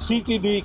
CTD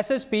SSP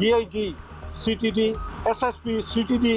DIG CTD, SSP CTD,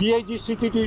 DIG CTD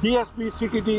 DSP CTD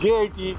JIT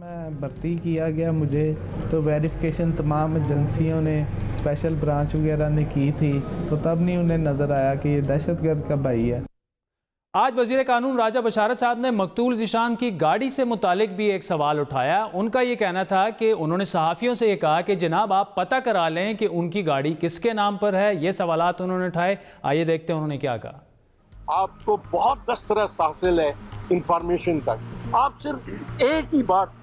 میں بھرتی کیا گیا مجھے تو ویریفیکیشن تمام ایجنسیوں نے اسپیشل برانچ وغیرہ نے کی تھی تو تب نہیں انہیں نظر آیا کہ یہ دہشت گرد کا بھائی ہے۔ آج وزیر قانون راجہ بشارت صاحب نے مقتول ذیشان کی گاڑی سے متعلق بھی ایک سوال اٹھایا۔ ان کا یہ کہنا تھا کہ انہوں نے صحافیوں سے یہ کہا کہ جناب آپ پتہ کرا لیں کہ ان کی گاڑی کس کے نام پر ہے۔ یہ سوالات انہوں نے اٹھائے، آئیے دیکھتے ہیں انہوں نے کیا کہا۔ آپ کو بہت دسترس حاصل ہے انفارمیشن تک، آپ صرف ایک ہی بات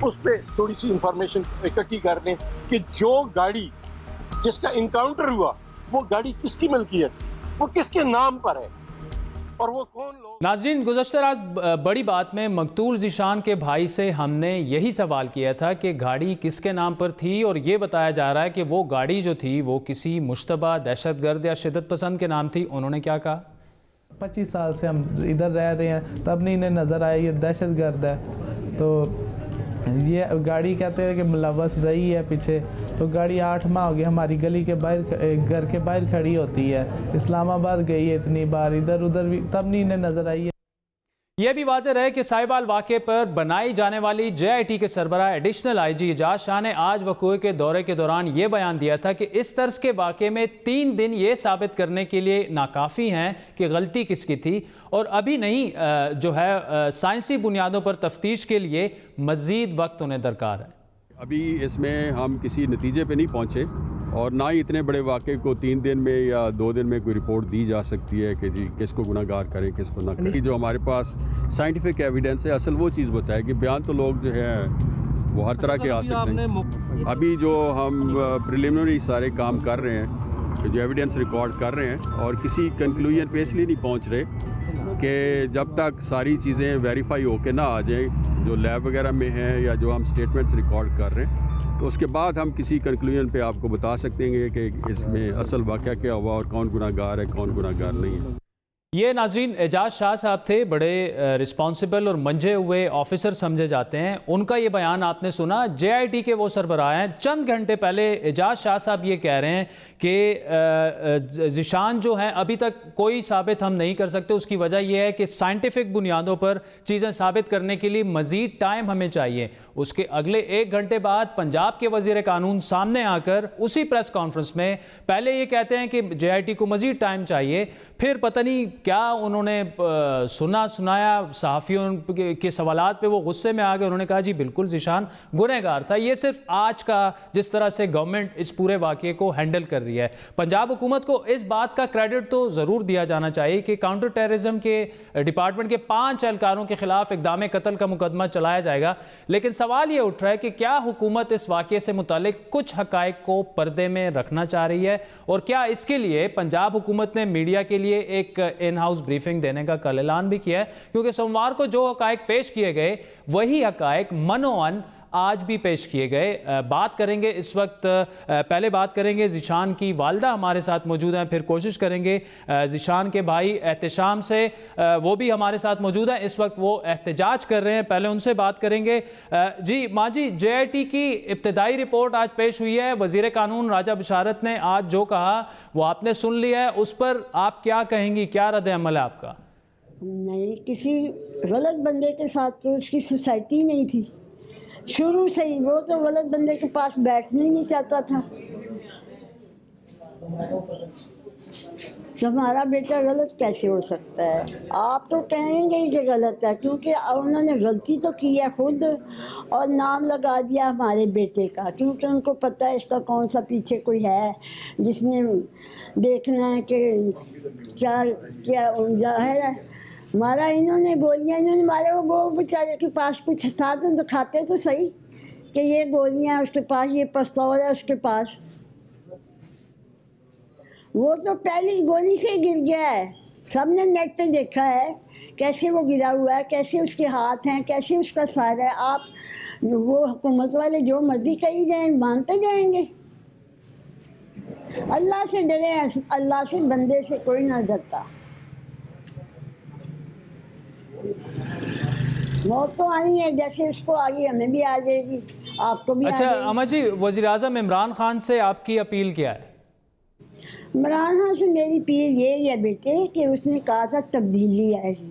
اس پہ تھوڑی سی انفارمیشن اکٹھی کر لیں کہ جو گاڑی جس کا انکاؤنٹر ہوا وہ گاڑی کس کی ملکیت تھی، وہ کس کے نام پر ہے اور وہ کون لوگ۔ ناظرین، گزشتہ رات بڑی بات میں مقتول ذیشان کے بھائی سے ہم نے یہی سوال کیا تھا کہ گاڑی کس کے نام پر تھی، اور یہ بتایا جا رہا ہے کہ وہ گاڑی جو تھی وہ کسی مشتبہ دہشت گرد یا شدت پسند کے نام تھی۔ انہوں نے کیا کہا؟ 25 سال سے ہم ادھر رہ رہے ہیں، تب نہیں انہیں نظر آیا یہ دہشت گرد ہے، تو یہ گاڑی کہتے ہیں کہ ملوث رہی ہے پیچھے، تو گاڑی 8 ماہ ہو گیا ہماری گلی کے باہر گھر کے باہر کھڑی ہوتی ہے، اسلام آباد گئی ہے اتنی بار، ادھر ادھر بھی، تب نہیں انہیں نظر آئی ہے۔ یہ بھی واضح رہے کہ سائیوال واقعے پر بنائی جانے والی JIT کے سربراہ ایڈیشنل IG اعجاز شاہ نے آج وقوع کے دورے کے دوران یہ بیان دیا تھا کہ اس طرز کے واقعے میں 3 دن یہ ثابت کرنے کے لیے ناکافی ہیں کہ غلطی کس کی تھی، اور ابھی نہیں جو ہے سائنسی بنیادوں پر تفتیش کے لیے مزید وقت انہیں درکار ہے۔ ابھی اس میں ہم کسی نتیجے پہ نہیں پہنچے، اور نہ ہی اتنے بڑے واقعے کو 3 دن میں یا 2 دن میں کوئی رپورٹ دی جا سکتی ہے کہ جی کس کو گناہ گار کریں کس کو نہ کریں۔ جو ہمارے پاس سائنٹیفک ایویڈنس ہے، اصل وہ چیز بتائے کہ بیان تو لوگ جو ہے وہ ہر طرح کے آ سکتے ہیں۔ ابھی جو ہم پریلیمنری سارے کام کر رہے ہیں، جو ایویڈنس ریکارڈ کر رہے ہیں، اور کسی کنکلوژن پہ اس لیے نہیں پہنچ رہے کہ جب تک ساری چیزیں ویریفائی ہو کے نہ آ جائیں جو لیب وغیرہ میں ہیں یا جو ہم سٹیٹمنٹس ریکارڈ کر رہے ہیں، تو اس کے بعد ہم کسی کنکلوژن پہ آپ کو بتا سکتے ہیں کہ اس میں اصل واقعہ کیا ہوا اور کون گناہ گار ہے کون گناہ گار نہیں ہے۔ یہ ناظرین اعجاز شاہ صاحب تھے، بڑے رسپانسبل اور منجے ہوئے آفیسر سمجھے جاتے ہیں۔ ان کا یہ بیان آپ نے سنا، JIT کے وہ سربراہ ہیں۔ چند گھنٹے پہلے اعجاز شاہ صاحب یہ کہہ رہے ہیں کہ ذیشان جو ہیں ابھی تک کوئی ثابت ہم نہیں کر سکتے، اس کی وجہ یہ ہے کہ سائنٹیفک بنیادوں پر چیزیں ثابت کرنے کے لیے مزید ٹائم ہمیں چاہیے۔ اس کے اگلے 1 گھنٹے بعد پنجاب کے وزیر قانون سامنے آ کر اسی پریس کانفرنس میں پہلے یہ کہتے ہیں کہ JIT کو مزید ٹائم چاہیے، پھر پتہ نہیں کیا انہوں نے سنایا صحافیوں کے سوالات پہ وہ غصے میں آ گئے، انہوں نے کہا جی بالکل ذیشان گنہگار تھا۔ یہ صرف آج کا جس طرح سے گورنمنٹ اس پورے واقعے کو ہینڈل کر رہی ہے، پنجاب حکومت کو اس بات کا کریڈٹ تو ضرور دیا جانا چاہیے کہ کاؤنٹر ٹیررزم کے ڈپارٹمنٹ کے 5 اہلکاروں کے خلاف اقدام قتل کا مقدمہ چلایا جائے گا، لیکن سوال یہ اٹھ رہا ہے کہ کیا حکومت اس واقعے سے متعلق کچھ حقائق کو پردے میں رکھنا چاہ رہی ہے، اور کیا اس کے لیے پنجاب حکومت نے میڈیا کے لیے ایک ان ہاؤس بریفنگ دینے کا کل اعلان بھی کیا ہے، کیونکہ سوموار کو جو حقائق پیش کیے گئے وہی حقائق منوعاً آج بھی پیش کیے گئے۔ بات کریں گے اس وقت، پہلے بات کریں گے ذیشان کی والدہ ہمارے ساتھ موجود ہیں، پھر کوشش کریں گے ذیشان کے بھائی احتشام سے، وہ بھی ہمارے ساتھ موجود ہیں، اس وقت وہ احتجاج کر رہے ہیں، پہلے ان سے بات کریں گے۔ جی ماں جی، JIT کی ابتدائی رپورٹ آج پیش ہوئی ہے، وزیر قانون راجہ بشارت نے آج جو کہا وہ آپ نے سن لیا ہے، اس پر آپ کیا کہیں گی، کیا رد عمل ہے آپ کا؟ نہیں، کسی غلط بندے کے ساتھ تو اس کی سوسائٹی نہیں تھی شروع سے ہی، وہ تو غلط بندے کے پاس بیٹھنا ہی نہیں چاہتا تھا۔ ہمارا بیٹا غلط کیسے ہو سکتا ہے؟ آپ تو کہیں گے کہ غلط ہے، کیونکہ انہوں نے غلطی تو کی ہے خود، اور نام لگا دیا ہمارے بیٹے کا، کیونکہ ان کو پتہ ہے اس کا کون سا پیچھے کوئی ہے جس نے دیکھنا ہے کہ کیا ظاہر ہے ہمارا۔ انہوں نے گولیاں انہوں نے مارے، وہ بیچارے کے پاس کچھ تھا تو دکھاتے تو صحیح کہ یہ گولیاں اس کے پاس، یہ پستول ہے اس کے پاس۔ وہ تو پہلی گولی سے گر گیا ہے، سب نے نیٹ پہ دیکھا ہے کیسے وہ گرا ہوا ہے، کیسے اس کے ہاتھ ہیں، کیسے اس کا سر ہے۔ آپ وہ حکومت والے جو مرضی کہی جائیں مانتے جائیں گے؟ اللہ سے ڈرے، اللہ سے، بندے سے کوئی نہ ڈرتا۔ موت تو آنی ہے، جیسے اس کو آگے ہمیں بھی آ جائے گی، آپ کو بھی آ جائے گی۔ اچھا اما جی، وزیر اعظم عمران خان سے آپ کی اپیل کیا ہے؟ عمران خان سے میری اپیل یہی ہے بیٹے کہ اس نے کہا تھا تبدیلی آئے گی،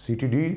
CTD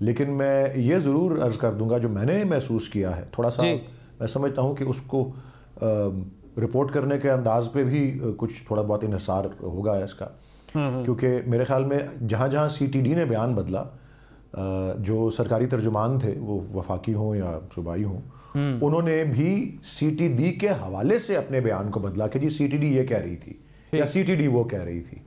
لیکن میں یہ ضرور عرض کر دوں گا جو میں نے محسوس کیا ہے تھوڑا سا میں سمجھتا ہوں کہ اس کو رپورٹ کرنے کے انداز پہ بھی کچھ تھوڑا بہت انحصار ہوگا اس کا، کیونکہ میرے خیال میں جہاں جہاں سی ٹی ڈی نے بیان بدلا، جو سرکاری ترجمان تھے وہ وفاقی ہوں یا صوبائی ہوں، انہوں نے بھی سی ٹی ڈی کے حوالے سے اپنے بیان کو بدلا کہ جی سی ٹی ڈی یہ کہہ رہی تھی یا سی ٹی ڈی وہ کہہ رہی تھی.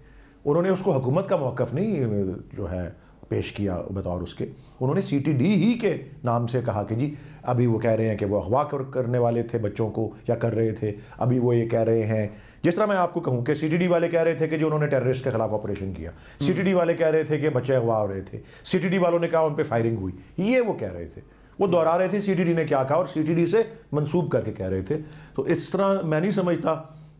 انہوں نے اس کو حکومت کا موقف نہیں جو ہے پیش کیا بطور اس کے، انہوں نے سی ٹی ڈی ہی کے نام سے کہا کہ جی ابھی وہ کہہ رہے ہیں کہ وہ اغوا کرنے والے تھے بچوں کو یا کر رہے تھے، ابھی وہ یہ کہہ رہے ہیں. جس طرح میں آپ کو کہوں کہ سی ٹی ڈی والے کہہ رہے تھے کہ جو انہوں نے ٹیررسٹ کے خلاف آپریشن کیا، سی ٹی ڈی والے کہہ رہے تھے کہ بچے اغوا ہو رہے تھے، سی ٹی ڈی والوں نے کہا ان پہ فائرنگ ہوئی، یہ وہ کہہ رہے تھے، وہ دہرا رہے تھے سی ٹی ڈی نے کیا کہا اور سی ٹی ڈی سے منسوب کر کے کہہ رہے تھے. تو اس طرح میں نہیں سمجھتا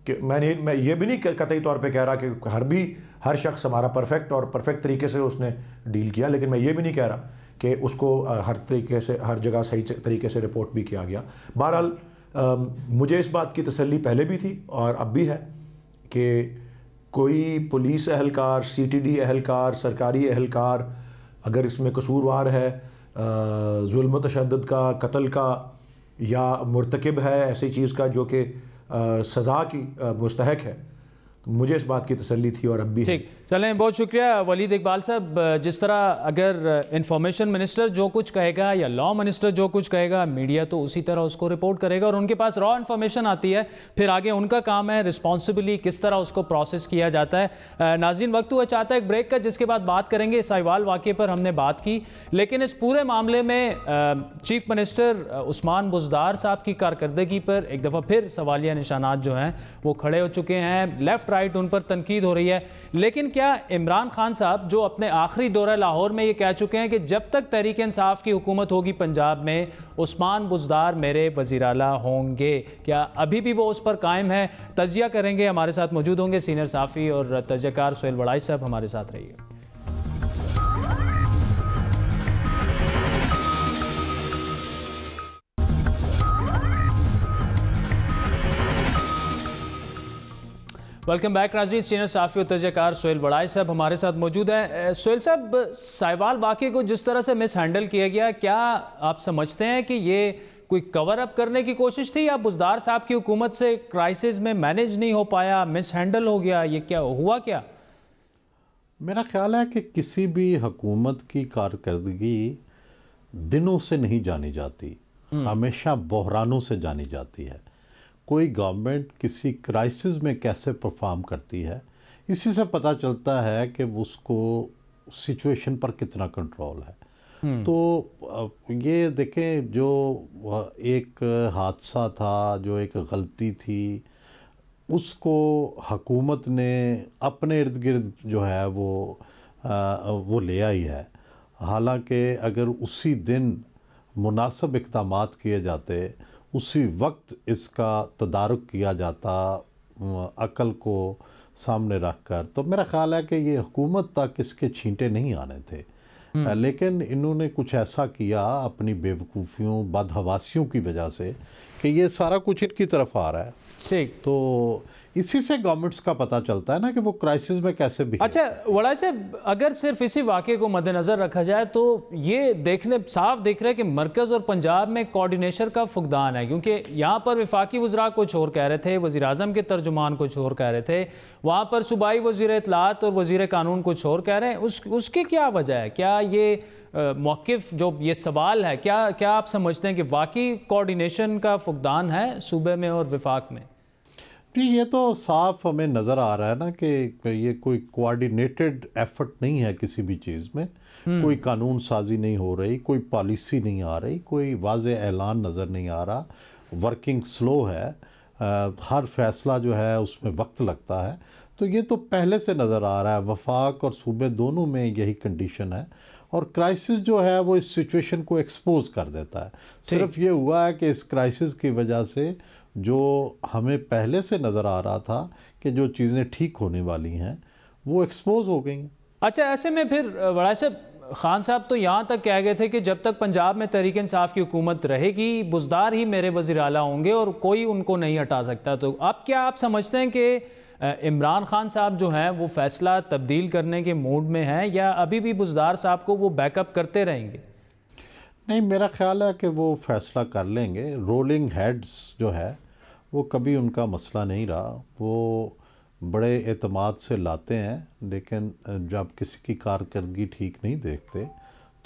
کہ میں یہ بھی نہیں قطعی طور پہ کہہ رہا کہ ہر شخص ہمارا پرفیکٹ اور پرفیکٹ طریقے سے اس نے ڈیل کیا، لیکن میں یہ بھی نہیں کہہ رہا کہ اس کو ہر طریقے سے ہر جگہ صحیح طریقے سے رپورٹ بھی کیا گیا. بہرحال مجھے اس بات کی تسلی پہلے بھی تھی اور اب بھی ہے کہ کوئی پولیس اہلکار، سی ٹی ڈی اہلکار، سرکاری اہلکار اگر اس میں قصوروار ہے، ظلم و تشدد کا، قتل کا یا مرتکب ہے ایسی چیز کا جو کہ سزا کی مستحق ہے، مجھے اس بات کی تسلی تھی اور اب بھی. ٹھیک، چلیں، بہت شکریہ ولید اقبال صاحب. جس طرح اگر انفارمیشن منسٹر جو کچھ کہے گا یا لا منسٹر جو کچھ کہے گا، میڈیا تو اسی طرح اس کو رپورٹ کرے گا اور ان کے پاس را انفارمیشن آتی ہے، پھر آگے ان کا کام ہے رسپانسبلی کس طرح اس کو پروسیس کیا جاتا ہے. ناظرین، وقت ہوا چاہتا ہے ایک بریک کا، جس کے بعد بات کریں گے. سائیوال واقعے پر ہم نے بات کی، لیکن اس پورے معاملے میں چیف منسٹر عثمان بزدار صاحب کی کارکردگی پر ایک دفعہ پھر سوالیہ نشانات جو ہیں وہ کھڑے ہو چکے ہیں. لیفٹ رائٹ ان پر تنقید ہو رہی ہے، لیکن کیا عمران خان صاحب جو اپنے آخری دورہ لاہور میں یہ کہہ چکے ہیں کہ جب تک تحریک انصاف کی حکومت ہوگی پنجاب میں عثمان بزدار میرے وزیر اعلیٰ ہوں گے، کیا ابھی بھی وہ اس پر قائم ہے؟ تجزیہ کریں گے. ہمارے ساتھ موجود ہوں گے سینئر صحافی اور تجزیہ کار سہیل وڑائی صاحب، ہمارے ساتھ رہیے. ویلکم بیک ناظرین. سینئر صحافی و تجزیہ کار سہیل وڑائی صاحب ہمارے ساتھ موجود ہیں. سہیل صاحب، سائیوال واقعے کو جس طرح سے مس ہینڈل کیا گیا، کیا آپ سمجھتے ہیں کہ یہ کوئی کور اپ کرنے کی کوشش تھی یا بزدار صاحب کی حکومت سے کرائسس میں مینیج نہیں ہو پایا، مس ہینڈل ہو گیا، یہ کیا ہوا؟ کیا میرا خیال ہے کہ کسی بھی حکومت کی کارکردگی دنوں سے نہیں جانی جاتی، ہمیشہ بحرانوں سے جانی جاتی ہے. کوئی گورنمنٹ کسی کرائسس میں کیسے پرفارم کرتی ہے، اسی سے پتہ چلتا ہے کہ اس کو سچویشن پر کتنا کنٹرول ہے. تو یہ دیکھیں، جو ایک حادثہ تھا، جو ایک غلطی تھی، اس کو حکومت نے اپنے ارد گرد جو ہے وہ لے آئی ہے. حالانکہ اگر اسی دن مناسب اقدامات کیے جاتے، اسی وقت اس کا تدارک کیا جاتا عقل کو سامنے رکھ کر، تو میرا خیال ہے کہ یہ حکومت تک اس کے چھینٹے نہیں آنے تھے. لیکن انہوں نے کچھ ایسا کیا اپنی بے وقوفیوں، بدحواسیوں کی وجہ سے کہ یہ سارا کچھ ان کی طرف آ رہا ہے. ٹھیک، تو اسی سے گورنمنٹس کا پتہ چلتا ہے نا کہ وہ کرائسس میں کیسے بھی. اچھا وڑائی صاحب، اگر صرف اسی واقعے کو مد نظر رکھا جائے تو یہ صاف دیکھ رہے کہ مرکز اور پنجاب میں کوارڈینیشن کا فقدان ہے، کیونکہ یہاں پر وفاقی وزراء کچھ اور کہہ رہے تھے، وزیر اعظم کے ترجمان کچھ اور کہہ رہے تھے، وہاں پر صوبائی وزیر اطلاعات اور وزیر قانون کچھ اور کہہ رہے ہیں. اس کی کیا وجہ ہے؟ کیا یہ موقف جو یہ سوال ہے، کیا آپ سمجھتے ہیں کہ واقعی کوارڈینیشن کا فقدان ہے صوبے میں اور وفاق میں؟ جی، یہ تو صاف ہمیں نظر آ رہا ہے نا کہ یہ کوئی کوارڈینیٹڈ ایفرٹ نہیں ہے کسی بھی چیز میں. کوئی قانون سازی نہیں ہو رہی، کوئی پالیسی نہیں آ رہی، کوئی واضح اعلان نظر نہیں آ رہا. ورکنگ سلو ہے، ہر فیصلہ جو ہے اس میں وقت لگتا ہے. تو یہ تو پہلے سے نظر آ رہا ہے، وفاق اور صوبے دونوں میں یہی کنڈیشن ہے. اور کرائسس جو ہے وہ اس سچویشن کو ایکسپوز کر دیتا ہے. صرف یہ ہوا ہے کہ اس کرائسس کی وجہ سے جو ہمیں پہلے سے نظر آ رہا تھا کہ جو چیزیں ٹھیک ہونے والی ہیں وہ ایکسپوز ہو گئی ہیں. اچھا، ایسے میں پھر وڑائی صاحب، خان صاحب تو یہاں تک کہہ گئے تھے کہ جب تک پنجاب میں تحریک انصاف کی حکومت رہے گی بزدار ہی میرے وزیر اعلیٰ ہوں گے اور کوئی ان کو نہیں ہٹا سکتا. تو اب کیا آپ سمجھتے ہیں کہ عمران خان صاحب جو ہیں وہ فیصلہ تبدیل کرنے کے موڈ میں ہیں یا ابھی بھی بزدار صاحب کو وہ بیک اپ کرتے رہیں گے؟ نہیں، میرا خیال ہے کہ وہ فیصلہ کر لیں گے. رولنگ ہیڈز جو ہے وہ کبھی ان کا مسئلہ نہیں رہا. وہ بڑے اعتماد سے لاتے ہیں، لیکن جب کسی کی کارکردگی ٹھیک نہیں دیکھتے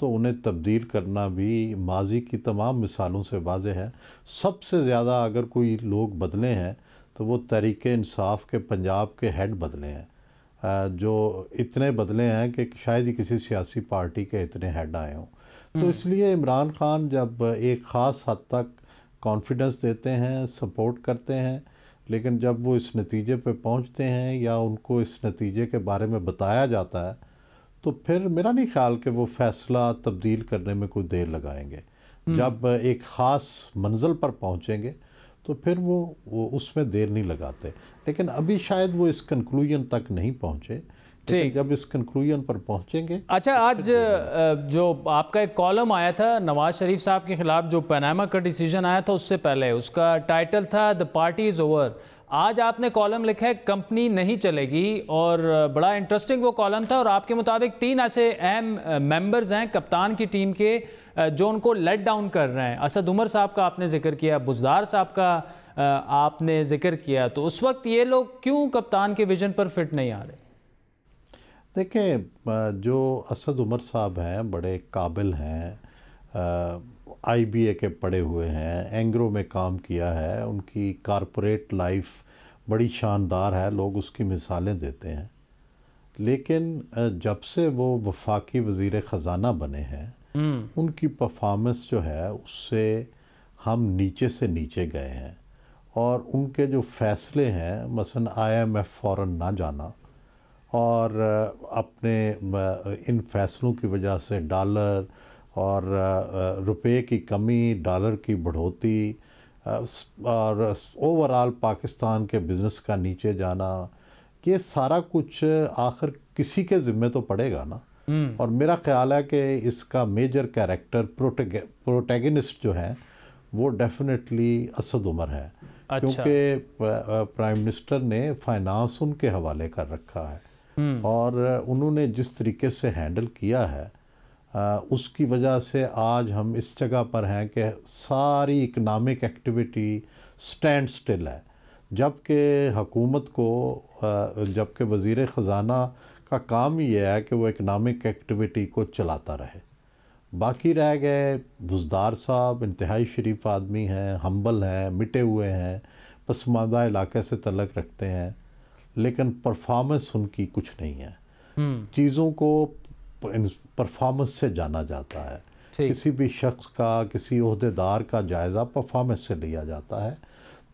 تو انہیں تبدیل کرنا بھی ماضی کی تمام مثالوں سے واضح ہے. سب سے زیادہ اگر کوئی لوگ بدلے ہیں تو وہ تحریک انصاف کے پنجاب کے ہیڈ بدلے ہیں، جو اتنے بدلے ہیں کہ شاید ہی کسی سیاسی پارٹی کے اتنے ہیڈ آئے ہوں. تو اس لیے عمران خان جب ایک خاص حد تک کانفیڈنس دیتے ہیں، سپورٹ کرتے ہیں، لیکن جب وہ اس نتیجے پہ پہنچتے ہیں یا ان کو اس نتیجے کے بارے میں بتایا جاتا ہے تو پھر میرا نہیں خیال کہ وہ فیصلہ تبدیل کرنے میں کوئی دیر لگائیں گے. جب ایک خاص منزل پر پہنچیں گے تو پھر وہ اس میں دیر نہیں لگاتے. لیکن ابھی شاید وہ اس کنکلوژن تک نہیں پہنچے، لیکن جب اس کنکلوژن پر پہنچیں گے. اچھا، آج جو آپ کا ایک کالم آیا تھا نواز شریف صاحب کے خلاف، جو پاناما کا ڈیسیجن آیا تھا اس سے پہلے، اس کا ٹائٹل تھا "دی پارٹی از اوور". آج آپ نے کالم لکھا ہے "کمپنی نہیں چلے گی", اور بڑا انٹرسٹنگ وہ کالم تھا. اور آپ کے مطابق 3 ایسے اہم ممبرز ہیں کپتان کی ٹیم کے جو ان کو لیٹ ڈاؤن کر رہے ہیں. اسد عمر صاحب کا آپ نے ذکر کیا، بزدار صاحب کا آپ نے ذکر کیا. تو اس وقت یہ لوگ کیوں کپتان کے ویژن پر فٹ نہیں آ رہے؟ دیکھیں، جو اسد عمر صاحب ہیں بڑے قابل ہیں، آئی بی اے کے پڑھے ہوئے ہیں، اینگرو میں کام کیا ہے، ان کی کارپوریٹ لائف بڑی شاندار ہے، لوگ اس کی مثالیں دیتے ہیں. لیکن جب سے وہ وفاقی وزیر خزانہ بنے ہیں ان کی پرفارمنس جو ہے اس سے ہم نیچے سے نیچے گئے ہیں. اور ان کے جو فیصلے ہیں، مثلا IMF فوراً نہ جانا، اور اپنے ان فیصلوں کی وجہ سے ڈالر اور روپے کی کمی، ڈالر کی بڑھوتی، اور اوورال پاکستان کے بزنس کا نیچے جانا، یہ سارا کچھ آخر کسی کے ذمہ تو پڑے گا نا. اور میرا خیال ہے کہ اس کا میجر کیریکٹر پروٹیگنسٹ جو ہیں وہ ڈیفینیٹلی اسد عمر ہے. کیونکہ پرائم منسٹر نے فائنانس ان کے حوالے کر رکھا ہے، اور انہوں نے جس طریقے سے ہینڈل کیا ہے اس کی وجہ سے آج ہم اس جگہ پر ہیں کہ ساری اکنامک ایکٹیویٹی سٹینڈ سٹل ہے. جبکہ حکومت کو، جبکہ وزیر خزانہ کا کام یہ ہے کہ وہ اکنامک ایکٹیویٹی کو چلاتا رہے. باقی رہ گئے بزدار صاحب، انتہائی شریف آدمی ہیں، ہمبل ہیں، مٹے ہوئے ہیں، پسماندہ علاقے سے تعلق رکھتے ہیں، لیکن پرفارمنس ان کی کچھ نہیں ہے. چیزوں کو پرفارمنس سے جانا جاتا ہے. کسی بھی شخص کا، کسی عہدیدار کا جائزہ پرفارمنس سے لیا جاتا ہے.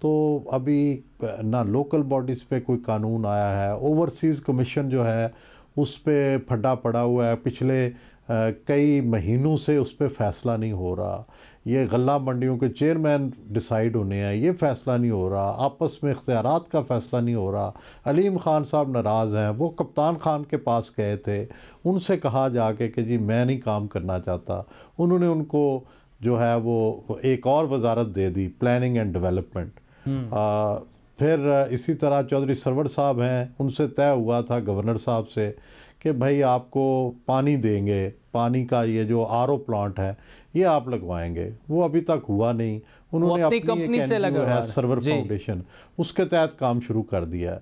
تو ابھی نہ لوکل باڈیز پہ کوئی قانون آیا ہے، اوورسیز کمیشن جو ہے اس پہ پھڈا پڑا ہوا ہے، پچھلے کئی مہینوں سے اس پہ فیصلہ نہیں ہو رہا. یہ غلہ منڈیوں کے چیئرمین ڈیسائیڈ ہونے ہیں، یہ فیصلہ نہیں ہو رہا. آپس میں اختیارات کا فیصلہ نہیں ہو رہا. علیم خان صاحب ناراض ہیں، وہ کپتان خان کے پاس گئے تھے، ان سے کہا جا کے کہ جی میں نہیں کام کرنا چاہتا. انہوں نے ان کو جو ہے وہ ایک اور وزارت دے دی، پلاننگ اینڈ ڈیولپمنٹ. پھر اسی طرح چودھری سرور صاحب ہیں، ان سے طے ہوا تھا گورنر صاحب سے کہ بھائی آپ کو پانی دیں گے، پانی کا یہ جو RO پلانٹ ہے یہ آپ لگوائیں گے. وہ ابھی تک ہوا نہیں. انہوں نے اپنی کمپنی سے لگا سرور فاؤنڈیشن، اس کے تحت کام شروع کر دیا ہے.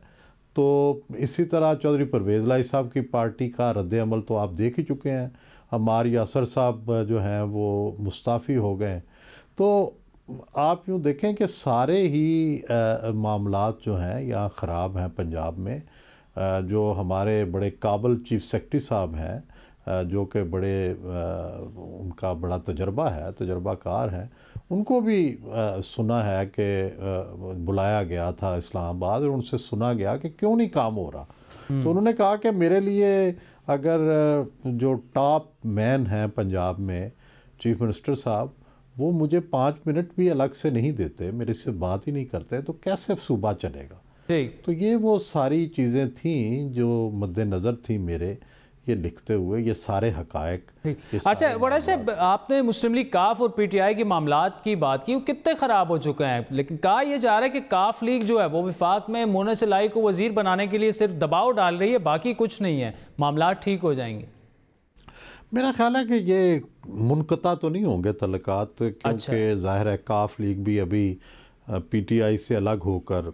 تو اسی طرح چودھری پرویز لائی صاحب کی پارٹی کا رد عمل تو آپ دیکھ ہی چکے ہیں. عمار یاسر صاحب جو ہیں وہ مستعفی ہو گئے. تو آپ یوں دیکھیں کہ سارے ہی معاملات جو ہیں یہاں خراب ہیں پنجاب میں. جو ہمارے بڑے قابل چیف سیکرٹری صاحب ہیں، جو کہ بڑے ان کا بڑا تجربہ ہے، تجربہ کار ہیں، ان کو بھی سنا ہے کہ بلایا گیا تھا اسلام آباد اور ان سے سنا گیا کہ کیوں نہیں کام ہو رہا. تو انہوں نے کہا کہ میرے لیے اگر جو ٹاپ مین ہیں پنجاب میں چیف منسٹر صاحب، وہ مجھے 5 منٹ بھی الگ سے نہیں دیتے، میرے سے بات ہی نہیں کرتے، تو کیسے صوبہ چلے گا. تو یہ وہ ساری چیزیں تھیں جو مد نظر تھیں میرے. یہ لکھتے ہوئے یہ سارے حقائق. اچھا وڑا صاحب، آپ نے مسلم لیگ کاف اور پی ٹی آئی کے معاملات کی بات کی، وہ کتنے خراب ہو چکے ہیں، لیکن کہا یہ جا رہا ہے کہ کاف لیگ جو ہے وہ وفاق میں مونس الہی کو وزیر بنانے کے لیے صرف دباؤ ڈال رہی ہے، باقی کچھ نہیں ہے، معاملات ٹھیک ہو جائیں گے. میرا خیال ہے کہ یہ منقطع تو نہیں ہوں گے تعلقات، کیونکہ ظاہر ہے کاف لیگ بھی ابھی پی ٹی آئی سے الگ ہو کر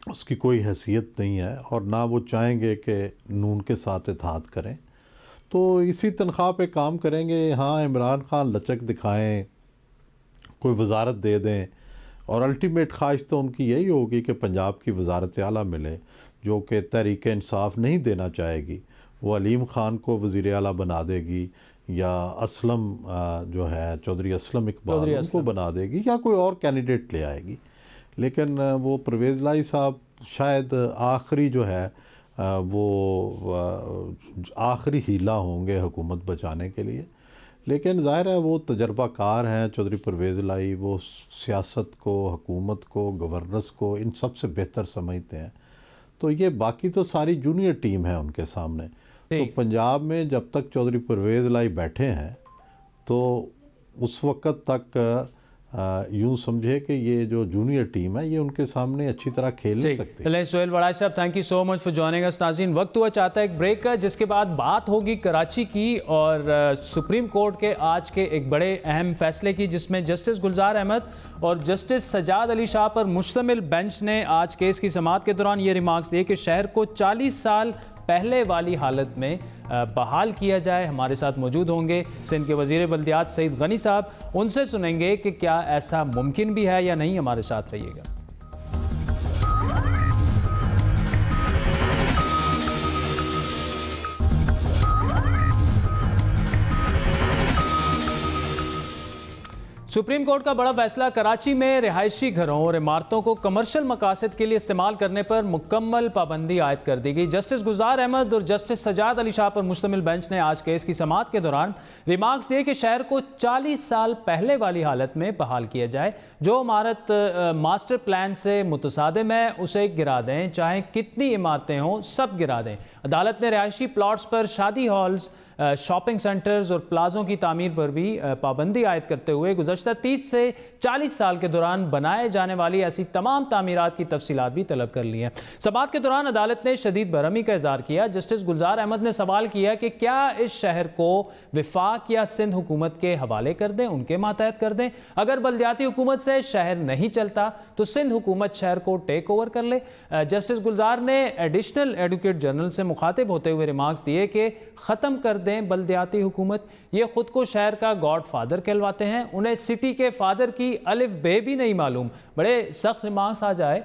اس کی کوئی حیثیت نہیں ہے، اور نہ وہ چاہیں گے کہ نون کے ساتھ اتحاد کریں، تو اسی تنخواہ پہ کام کریں گے. ہاں عمران خان لچک دکھائیں، کوئی وزارت دے دیں، اور الٹیمیٹ خواہش تو ان کی یہی ہوگی کہ پنجاب کی وزارت اعلیٰ ملے، جو کہ تحریک انصاف نہیں دینا چاہے گی. وہ علیم خان کو وزیر اعلیٰ بنا دے گی، یا اسلم جو ہے چودھری اسلم اقبال ان کو بنا دے گی، یا کوئی اور کینڈیڈیٹ لے آئے گی. لیکن وہ پرویز الہی صاحب شاید آخری جو ہے وہ آخری ہیلہ ہوں گے حکومت بچانے کے لیے. لیکن ظاہر ہے وہ تجربہ کار ہیں چودھری پرویز الہی، وہ سیاست کو، حکومت کو، گورننس کو ان سب سے بہتر سمجھتے ہیں. تو یہ باقی تو ساری جونیئر ٹیم ہے ان کے سامنے. تو پنجاب میں جب تک چودھری پرویز الہی بیٹھے ہیں تو اس وقت تک یوں سمجھے کہ یہ جو جونیئر ٹیم ہے یہ ان کے سامنے اچھی طرح کھیل نہیں سکتے. سہیل وڑائی صاحب، thank you so much for joining us. ناظرین، وقت ہوا چاہتا ہے ایک بریک کا، جس کے بعد بات ہوگی کراچی کی اور سپریم کورٹ کے آج کے ایک بڑے اہم فیصلے کی، جس میں جسٹس گلزار احمد اور جسٹس سجاد علی شاہ پر مشتمل بینچ نے آج کیس کی سماعت کے دوران یہ ریمارکس دیے کہ شہر کو 40 سال پہلے والی حالت میں بحال کیا جائے. ہمارے ساتھ موجود ہوں گے سندھ کے وزیر بلدیات سعید غنی صاحب، ان سے سنیں گے کہ کیا ایسا ممکن بھی ہے یا نہیں. ہمارے ساتھ رہیے گا. سپریم کورٹ کا بڑا فیصلہ، کراچی میں رہائشی گھروں اور عمارتوں کو کمرشل مقاصد کے لیے استعمال کرنے پر مکمل پابندی عائد کر دی گئی. جسٹس گلزار احمد اور جسٹس سجاد علی شاہ پر مشتمل بینچ نے آج کیس کی سماعت کے دوران ریمارکس دیے کہ شہر کو 40 سال پہلے والی حالت میں بحال کیا جائے. جو عمارت ماسٹر پلان سے متصادم ہے اسے گرا دیں، چاہے کتنی عمارتیں ہوں سب گرا دیں. عدالت نے رہائشی پلاٹس پر شادی ہالز، شاپنگ سینٹرز اور پلازوں کی تعمیر پر بھی پابندی عائد کرتے ہوئے گزشتہ 30 سے 40 سال کے دوران بنائے جانے والی ایسی تمام تعمیرات کی تفصیلات بھی طلب کر لی ہیں. سماعت کے دوران عدالت نے شدید برہمی کا اظہار کیا. جسٹس گلزار احمد نے سوال کیا کہ کیا اس شہر کو وفاق یا سندھ حکومت کے حوالے کر دیں، ان کے ماتحت کر دیں؟ اگر بلدیاتی حکومت سے شہر نہیں چلتا تو سندھ حکومت شہر کو ٹیک اوور کر لے. جسٹس گلزار نے ایڈیشنل ایڈوکیٹ جنرل سے مخاطب ہوتے ہوئے ریمارکس دیے کہ ختم کر دیں بلدیاتی حکومت. یہ خود کو شہر کا گاڈ فادر کہلواتے ہیں، انہیں سٹی کے فادر کی الف بے بھی نہیں معلوم. بڑے سخت ریمارکس آ جائے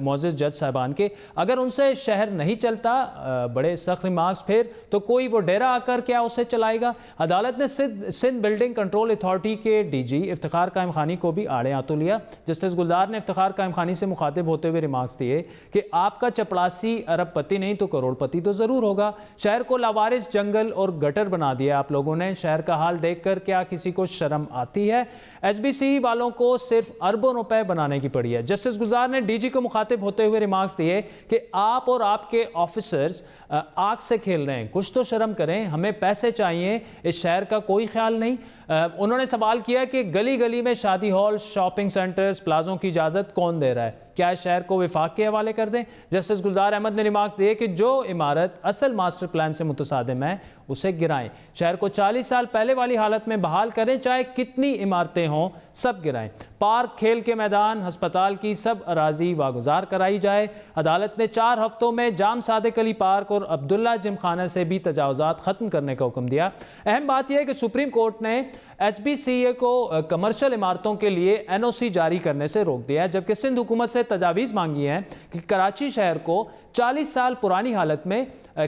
معزز جج صاحبان کے. اگر ان سے شہر نہیں چلتا، بڑے سخت ریمارکس پھر تو کوئی وہ ڈیرہ آ کر کیا اسے چلائے گا. عدالت نے سندھ بلڈنگ کنٹرول اتھارٹی کے ڈی جی افتخار قائم خانی کو بھی آڑے ہاتھوں لیا. جسٹس گلزار نے افتخار قائم خانی سے مخاطب ہوتے ہوئے ریمارکس دیے کہ آپ کا چپڑاسی ارب پتی نہیں تو کروڑ پتی تو ضرور ہوگا. شہر کو لاوارث جنگل اور گٹر بنا دیا آپ لوگوں نے. شہر کا حال دیکھ کر کیا کسی کو شرم آتی ہے؟ ایس بی سی والوں کو صرف اربوں روپے بنانے کی پڑی ہے. جسٹس گلزار نے ڈی جی کو مخاطب ہوتے ہوئے ریمارکس دیے کہ آپ اور آپ کے آفیسرز آگ سے کھیل رہے ہیں، کچھ تو شرم کریں، ہمیں پیسے چاہیے، اس شہر کا کوئی خیال نہیں. انہوں نے سوال کیا کہ گلی گلی میں شادی ہال، شاپنگ سینٹرز، پلازوں کی اجازت کون دے رہا ہے؟ کیا اس شہر کو وفاق کے حوالے کر دیں؟ جسٹس گلزار احمد نے ریمارکس دیے کہ جو عمارت اصل ماسٹر پلان سے متصادم ہے اسے گرائیں. شہر کو 40 سال پہلے والی حالت میں بحال کریں، چاہے کتنی عمارتیں ہوں سب گرائیں. پارک، کھیل کے میدان، ہسپتال کی سب اراضی واگزار کرائی جائے. عدالت نے 4 ہفتوں میں جام صادق علی پارک اور عبداللہ جم خانہ سے بھی تجاوزات ختم کرنے کا حکم دیا. اہم بات یہ ہے کہ سپریم کورٹ نے ایس بی سی اے کو کمرشل عمارتوں کے لیے این او سی جاری کرنے سے روک دیا ہے، جبکہ سندھ حکومت سے تجاویز مانگی ہیں کہ کراچی شہر کو 40 سال پرانی حالت میں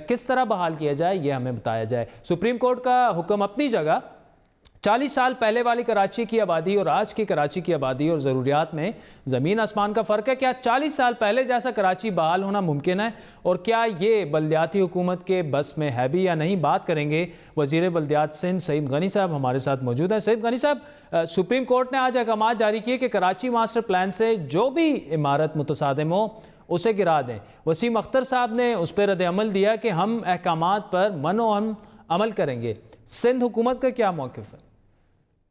کس طرح بحال کیا جائے، یہ ہمیں بتایا جائے. سپریم کورٹ کا حکم اپنی جگہ، 40 سال پہلے والی کراچی کی آبادی اور آج کی کراچی کی آبادی اور ضروریات میں زمین آسمان کا فرق ہے. کیا 40 سال پہلے جیسا کراچی بحال ہونا ممکن ہے؟ اور کیا یہ بلدیاتی حکومت کے بس میں ہے بھی یا نہیں؟ بات کریں گے وزیر بلدیات سندھ سعید غنی صاحب ہمارے ساتھ موجود ہیں. سعید غنی صاحب، سپریم کورٹ نے آج احکامات جاری کیے کہ کراچی ماسٹر پلان سے جو بھی عمارت متصادم ہو اسے گرا دیں۔ وسیم اختر صاحب نے اس پہ رد عمل دیا کہ ہم احکامات پر من عمل کریں گے۔ سندھ حکومت کا کیا موقف ہے؟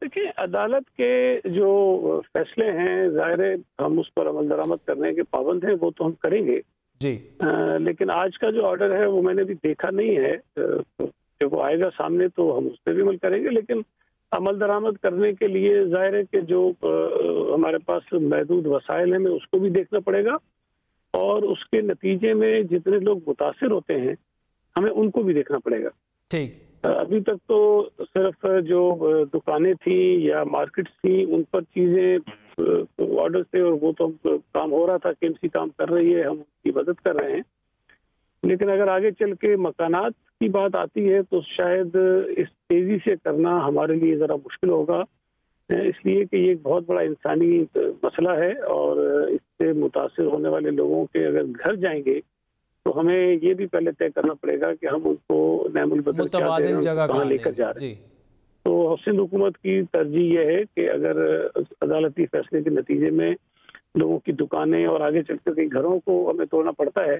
دیکھیں، عدالت کے جو فیصلے ہیں ظاہر ہے ہم اس پر عمل درآمد کرنے کے پابند ہیں، وہ تو ہم کریں گے جی، لیکن آج کا جو آرڈر ہے وہ میں نے بھی دیکھا نہیں ہے، جب وہ آئے گا سامنے تو ہم اس پہ بھی عمل کریں گے، لیکن عمل درآمد کرنے کے لیے ظاہر ہے کہ جو ہمارے پاس محدود وسائل ہیں ہمیں اس کو بھی دیکھنا پڑے گا، اور اس کے نتیجے میں جتنے لوگ متاثر ہوتے ہیں ہمیں ان کو بھی دیکھنا پڑے گا۔ ٹھیک، ابھی تک تو صرف جو دکانیں تھیں یا مارکیٹس تھیں ان پر چیزیں آرڈر تھے اور وہ تو کام ہو رہا تھا، KMC کام کر رہی ہے، ہم ان کی مدد کر رہے ہیں، لیکن اگر آگے چل کے مکانات کی بات آتی ہے تو شاید اس تیزی سے کرنا ہمارے لیے ذرا مشکل ہوگا، اس لیے کہ یہ ایک بہت بڑا انسانی مسئلہ ہے، اور اس سے متاثر ہونے والے لوگوں کے اگر گھر جائیں گے تو ہمیں یہ بھی پہلے طے کرنا پڑے گا کہ ہم ان کو نعم البدل متبادل جگہ کہاں لے کر جا رہے ہیں۔ تو سندھ حکومت کی ترجیح یہ ہے کہ اگر عدالتی فیصلے کے نتیجے میں لوگوں کی دکانیں اور آگے چل کر کے گھروں کو ہمیں توڑنا پڑتا ہے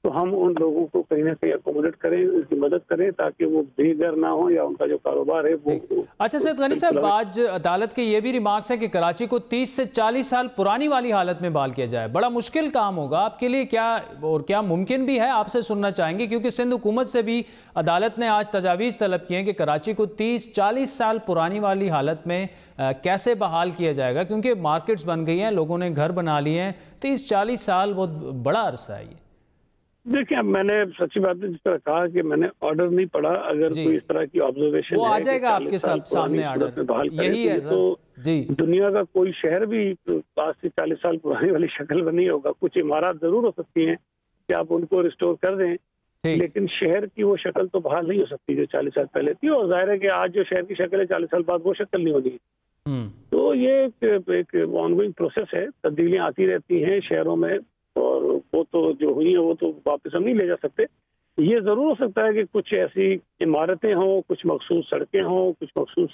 تو ہم ان لوگوں کو کہیں نہ کہیں اکوموڈیٹ کریں، ان کی مدد کریں تاکہ وہ بے گھر نہ ہوں یا ان کا جو کاروبار ہے وہ۔ اچھا سید غنی صاحب، آج عدالت کے یہ بھی ریمارکس ہے کہ کراچی کو 30 سے 40 سال پرانی والی حالت میں بحال کیا جائے۔ بڑا مشکل کام ہوگا آپ کے لیے، کیا اور کیا ممکن بھی ہے؟ آپ سے سننا چاہیں گے، کیونکہ سندھ حکومت سے بھی عدالت نے آج تجاویز طلب کی ہیں کہ کراچی کو 30-40 سال پرانی والی حالت میں کیسے بحال کیا جائے گا، کیونکہ مارکیٹس بن گئی ہیں، لوگوں نے گھر بنا لیے ہیں، 30-40 سال بہت بڑا عرصہ ہے یہ۔ دیکھیں، اب میں نے سچی بات ہے جس طرح کہا کہ میں نے آرڈر نہیں پڑھا، اگر کوئی اس طرح کی آبزرویشن وہ آ جائے گا آپ کے سامنے آرڈر، یہی ہے تو دنیا کا کوئی شہر بھی 5 سے 40 سال پرانی والی شکل میں نہیں ہوگا۔ کچھ عمارات ضرور ہو سکتی ہیں کہ آپ ان کو ریسٹور کر دیں، لیکن شہر کی وہ شکل تو بحال نہیں ہو سکتی جو 40 سال پہلے تھی، اور ظاہر ہے کہ آج جو شہر کی شکل ہے 40 سال بعد وہ شکل نہیں ہونی ہے۔ تو یہ ایک آن گوئنگ پروسیس ہے، تبدیلیاں آتی رہتی ہیں شہروں میں، اور وہ تو جو ہوئی ہیں وہ تو واپس ہم نہیں لے جا سکتے۔ یہ ضرور ہو سکتا ہے کہ کچھ ایسی عمارتیں ہوں، کچھ مخصوص سڑکیں ہوں، کچھ مخصوص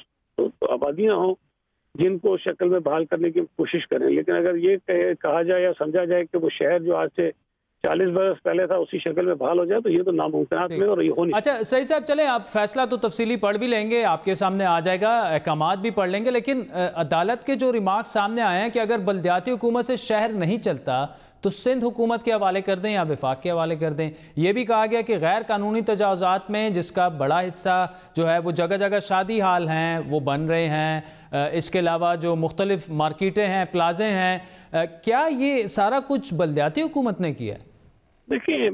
آبادیاں ہوں جن کو شکل میں بحال کرنے کی کوشش کریں، لیکن اگر یہ کہا جائے یا سمجھا جائے کہ وہ شہر جو آج سے 40 برس پہلے تھا اسی شکل میں بحال ہو جائے تو یہ تو ناممکنات میں اور یہ ہو نہیں۔ اچھا سعید صاحب، چلیں آپ فیصلہ تو تفصیلی پڑھ بھی لیں گے، آپ کے سامنے آ جائے گا، احکامات بھی پڑھ لیں گے، لیکن عدالت کے جو ریمارکس سامنے آئے ہیں کہ اگر بلدیاتی حکومت سے شہر نہیں چلتا تو سندھ حکومت کے حوالے کر دیں یا وفاق کے حوالے کر دیں۔ یہ بھی کہا گیا کہ غیر قانونی تجاوزات میں جس کا بڑا حصہ جو ہے وہ جگہ جگہ شادی حال ہیں وہ بن رہے ہیں، اس کے علاوہ جو مختلف مارکیٹیں ہیں، پلازے ہیں، کیا یہ سارا کچھ بلدیاتی حکومت نے کیا ہے؟ دیکھیں،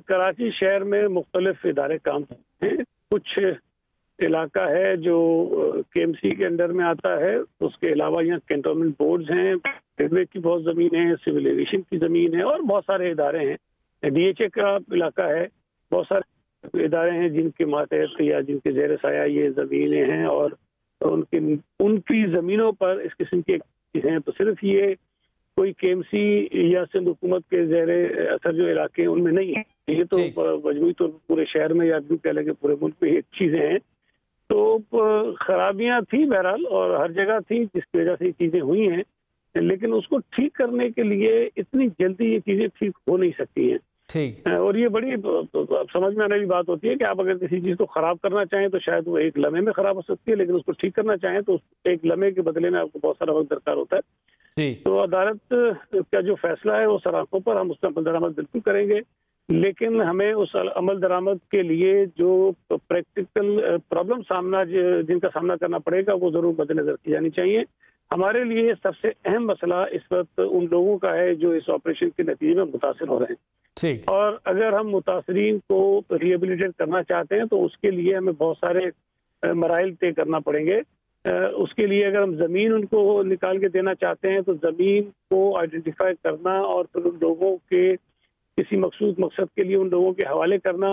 کراچی شہر میں مختلف ادارے کام کرتے ہیں، کچھ علاقہ ہے جو KMC کے انڈر میں آتا ہے، اس کے علاوہ یہاں کنٹونمنٹ بورڈز ہیں، ریلوے کی بہت زمین ہے، سول ایویشن کی زمین ہے، اور بہت سارے ادارے ہیں، DHA کا علاقہ ہے، بہت سارے ادارے ہیں جن کے ماتحت یا جن کے زیر سایہ یہ زمینیں ہیں، اور ان کی زمینوں پر اس قسم کی چیزیں ہیں۔ تو صرف یہ کوئی KMC یا سندھ حکومت کے زیر اثر جو علاقے ہیں ان میں نہیں ہے، یہ تو مجموعی طور پر پورے شہر میں یا کہہ لیں کہ پورے ملک میں یہ چیزیں ہیں۔ تو خرابیاں تھیں بہرحال اور ہر جگہ تھیں جس کی وجہ سے یہ چیزیں ہوئی ہیں، لیکن اس کو ٹھیک کرنے کے لیے اتنی جلدی یہ چیزیں ٹھیک ہو نہیں سکتی ہیں، اور یہ بڑی سمجھ میں آنے والی بات ہوتی ہے کہ آپ اگر کسی چیز کو خراب کرنا چاہیں تو شاید وہ ایک لمحے میں خراب ہو سکتی ہے، لیکن اس کو ٹھیک کرنا چاہیں تو ایک لمحے کے بدلے میں آپ کو بہت سارا وقت درکار ہوتا ہے۔ تو عدالت کا جو فیصلہ ہے وہ سراخوں پر ہم اس کا عمل درآمد بالکل کریں گے، لیکن ہمیں اس عمل درآمد کے لیے جو پریکٹیکل پرابلم جن کا سامنا کرنا پڑے گا وہ ضرور مد نظر کی جانی چاہیے۔ ہمارے لیے سب سے اہم مسئلہ اس وقت ان لوگوں کا ہے جو اس آپریشن کے نتیجے میں متاثر ہو رہے ہیں، اور اگر ہم متاثرین کو ریہیبلیٹیٹ کرنا چاہتے ہیں تو اس کے لیے ہمیں بہت سارے مراحل طے کرنا پڑیں گے۔ اس کے لیے اگر ہم زمین ان کو نکال کے دینا چاہتے ہیں تو زمین کو آئیڈینٹیفائی کرنا اور پھر ان لوگوں کے کسی مخصوص مقصد کے لیے ان لوگوں کے حوالے کرنا،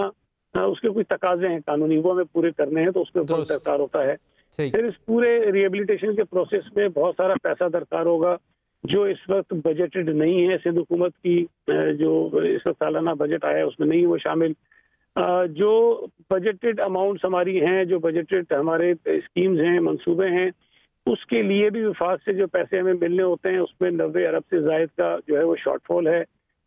اس کے کچھ تقاضے ہیں قانونی، وہ ہمیں پورے کرنے ہیں، تو اس میں بہت درکار ہوتا ہے۔ پھر اس پورے ریہیبلیٹیشن کے پروسیس میں بہت سارا پیسہ درکار ہوگا جو اس وقت بجٹڈ نہیں ہے، سندھ حکومت کی جو اس وقت سالانہ بجٹ آیا ہے اس میں نہیں وہ شامل۔ جو بجٹڈ اماؤنٹس ہماری ہیں، جو بجٹڈ ہمارے اسکیمز ہیں، منصوبے ہیں، اس کے لیے بھی وفاق سے جو پیسے ہمیں ملنے ہوتے ہیں اس میں 90 ارب سے زائد کا جو ہے وہ شارٹ فال ہے۔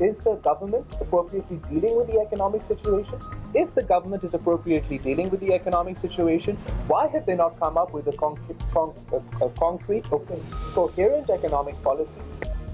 is the government appropriately dealing with the economic situation? If the government is appropriately dealing with the economic situation, why have they not come up with a concrete or coherent economic policy?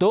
2